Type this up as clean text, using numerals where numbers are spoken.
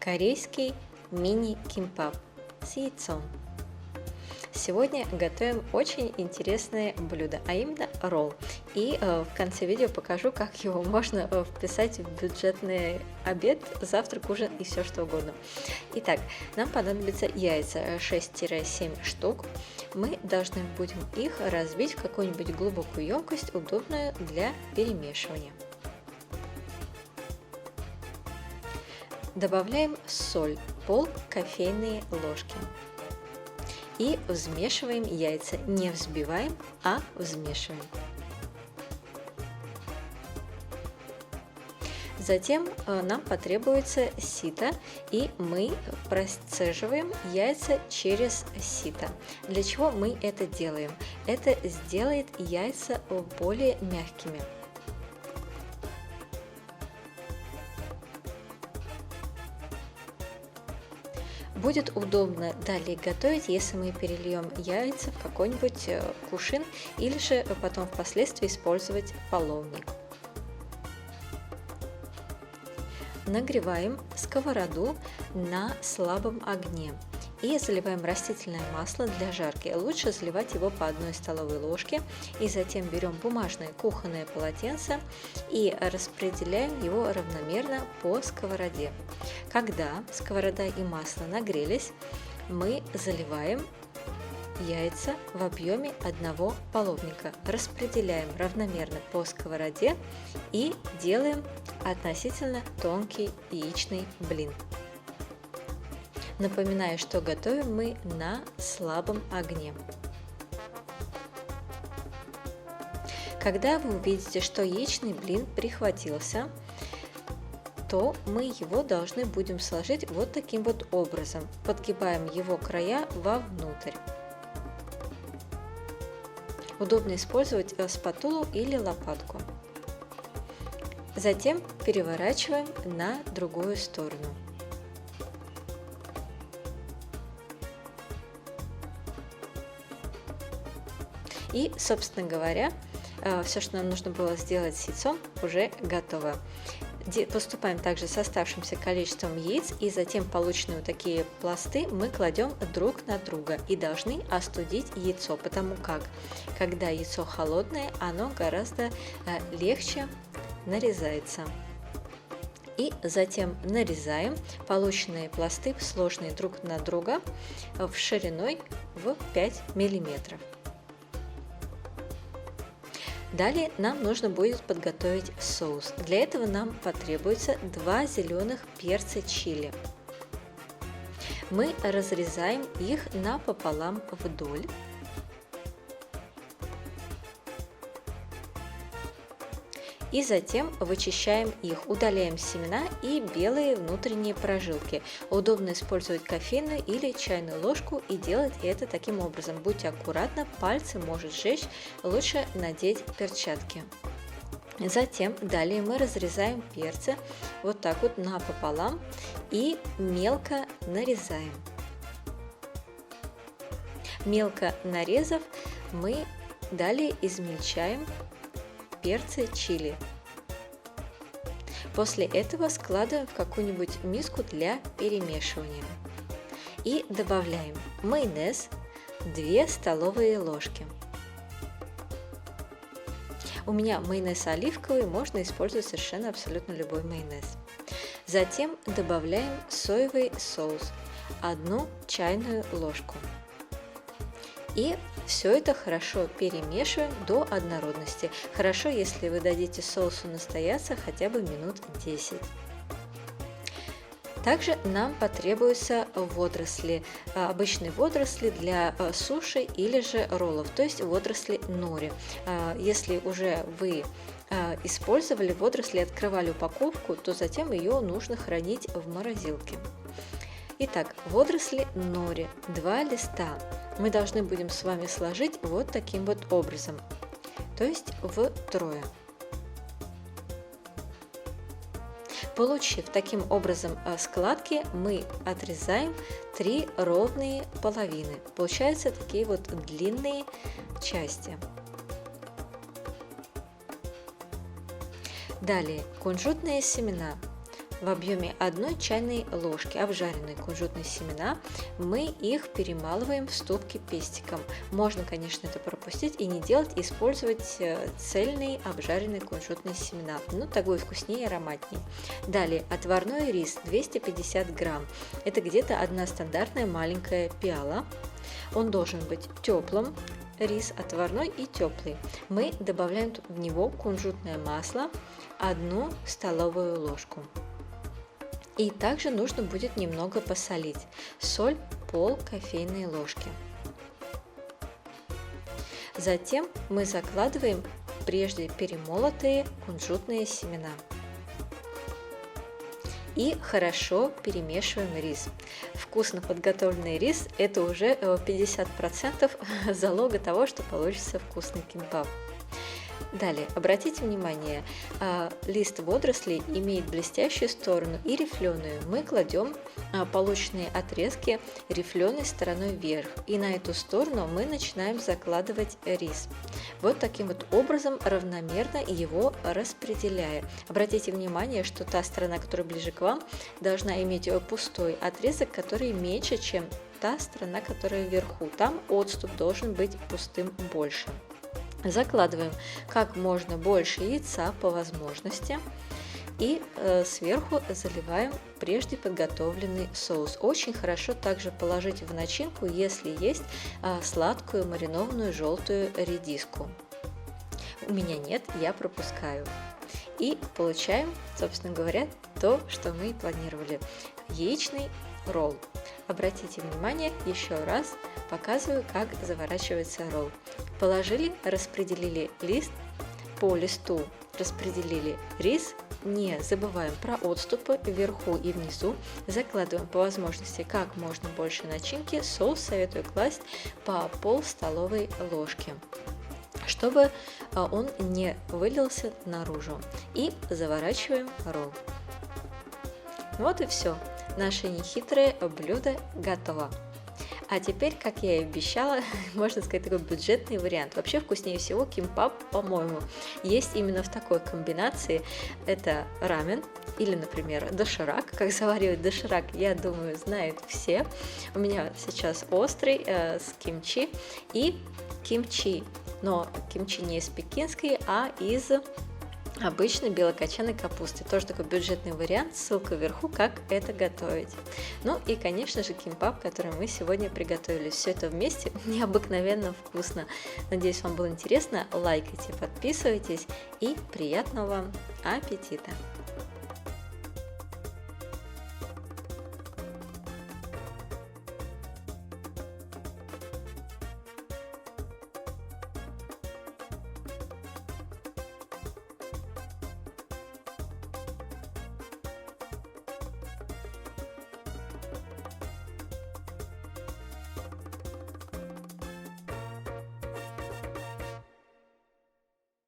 Корейский мини-кимпап с яйцом. Сегодня готовим очень интересное блюдо, а именно ролл. И в конце видео покажу, как его можно вписать в бюджетный обед, завтрак, ужин и все что угодно. Итак, нам понадобится яйца 6-7 штук. Мы должны будем их разбить в какую-нибудь глубокую емкость, удобную для перемешивания. Добавляем соль, пол кофейной ложки. И взмешиваем яйца. Не взбиваем, а взмешиваем. Затем нам потребуется сито, и мы процеживаем яйца через сито. Для чего мы это делаем? Это сделает яйца более мягкими. Будет удобно далее готовить, если мы перельем яйца в какой-нибудь кувшин или же потом впоследствии использовать половник. Нагреваем сковороду на слабом огне и заливаем растительное масло для жарки. Лучше заливать его по 1 столовой ложке, и затем берем бумажное кухонное полотенце и распределяем его равномерно по сковороде. Когда сковорода и масло нагрелись, мы заливаем яйца в объеме 1 половника, распределяем равномерно по сковороде и делаем относительно тонкий яичный блин. Напоминаю, что готовим мы на слабом огне. Когда вы увидите, что яичный блин прихватился, то мы его должны будем сложить вот таким вот образом. Подгибаем его края вовнутрь. Удобно использовать спатулу или лопатку. Затем переворачиваем на другую сторону. И, собственно говоря, все, что нам нужно было сделать с яйцом, уже готово. Поступаем также с оставшимся количеством яиц, и затем полученные вот такие пласты мы кладем друг на друга и должны остудить яйцо, потому как, когда яйцо холодное, оно гораздо легче нарезается. И затем нарезаем полученные пласты, сложные друг на друга, в шириной в 5 мм. Далее нам нужно будет подготовить соус. Для этого нам потребуется 2 зеленых перца чили. Мы разрезаем их напополам вдоль. И затем вычищаем их, удаляем семена и белые внутренние прожилки. Удобно использовать кофейную или чайную ложку и делать это таким образом. Будьте аккуратны, пальцы может жечь, лучше надеть перчатки. Затем далее мы разрезаем перцы вот так вот напополам и мелко нарезаем. Мелко нарезав, мы далее измельчаем перцы чили. После этого складываем в какую-нибудь миску для перемешивания. И добавляем майонез 2 столовые ложки. У меня майонез оливковый, можно использовать совершенно абсолютно любой майонез. Затем добавляем соевый соус 1 чайную ложку. И все это хорошо перемешиваем до однородности. Хорошо, если вы дадите соусу настояться хотя бы минут 10. Также нам потребуются водоросли, обычные водоросли для суши или же роллов, то есть водоросли нори. Если уже вы использовали водоросли, открывали упаковку, то затем ее нужно хранить в морозилке. Итак, водоросли нори 2 листа мы должны будем с вами сложить вот таким вот образом, то есть втрое. Получив таким образом складки, мы отрезаем 3 ровные половины. Получаются такие вот длинные части. Далее кунжутные семена в объеме 1 чайной ложки обжаренные кунжутные семена, мы их перемалываем в ступке пестиком. Можно, конечно, это пропустить и не делать, использовать цельные обжаренные кунжутные семена. Ну, так будет вкуснее и ароматнее. Далее, отварной рис 250 грамм. Это где-то одна стандартная маленькая пиала. Он должен быть теплым. Рис отварной и теплый. Мы добавляем в него кунжутное масло 1 столовую ложку. И также нужно будет немного посолить. Соль пол кофейной ложки. Затем мы закладываем прежде перемолотые кунжутные семена. И хорошо перемешиваем рис. Вкусно подготовленный рис – это уже 50% залога того, что получится вкусный кимбап. Далее, обратите внимание, лист водорослей имеет блестящую сторону и рифленую. Мы кладем полученные отрезки рифленой стороной вверх, и на эту сторону мы начинаем закладывать рис. Вот таким вот образом, равномерно его распределяя. Обратите внимание, что та сторона, которая ближе к вам, должна иметь пустой отрезок, который меньше, чем та сторона, которая вверху. Там отступ должен быть пустым больше. Закладываем как можно больше яйца по возможности и сверху заливаем прежде подготовленный соус. Очень хорошо также положить в начинку, если есть сладкую маринованную желтую редиску. У меня нет, я пропускаю. И получаем, собственно говоря, то, что мы и планировали. Яичный ролл. Обратите внимание, еще раз показываю, как заворачивается ролл. Положили, распределили лист, по листу распределили рис, не забываем про отступы вверху и внизу, закладываем по возможности как можно больше начинки, соус советую класть по пол столовой ложки, чтобы он не вылился наружу, и заворачиваем ролл. Вот и все, наше нехитрое блюдо готово. А теперь, как я и обещала, можно сказать, такой бюджетный вариант. Вообще вкуснее всего кимбап, по-моему, есть именно в такой комбинации. Это рамен или, например, доширак. Как заваривать доширак, я думаю, знают все. У меня сейчас острый с кимчи и кимчи. Но кимчи не из пекинской, а из обычной белокочанной капусты. Тоже такой бюджетный вариант, ссылка вверху, как это готовить. Ну и, конечно же, кимбап, который мы сегодня приготовили. Все это вместе необыкновенно вкусно. Надеюсь, вам было интересно. Лайкайте, подписывайтесь и приятного вам аппетита!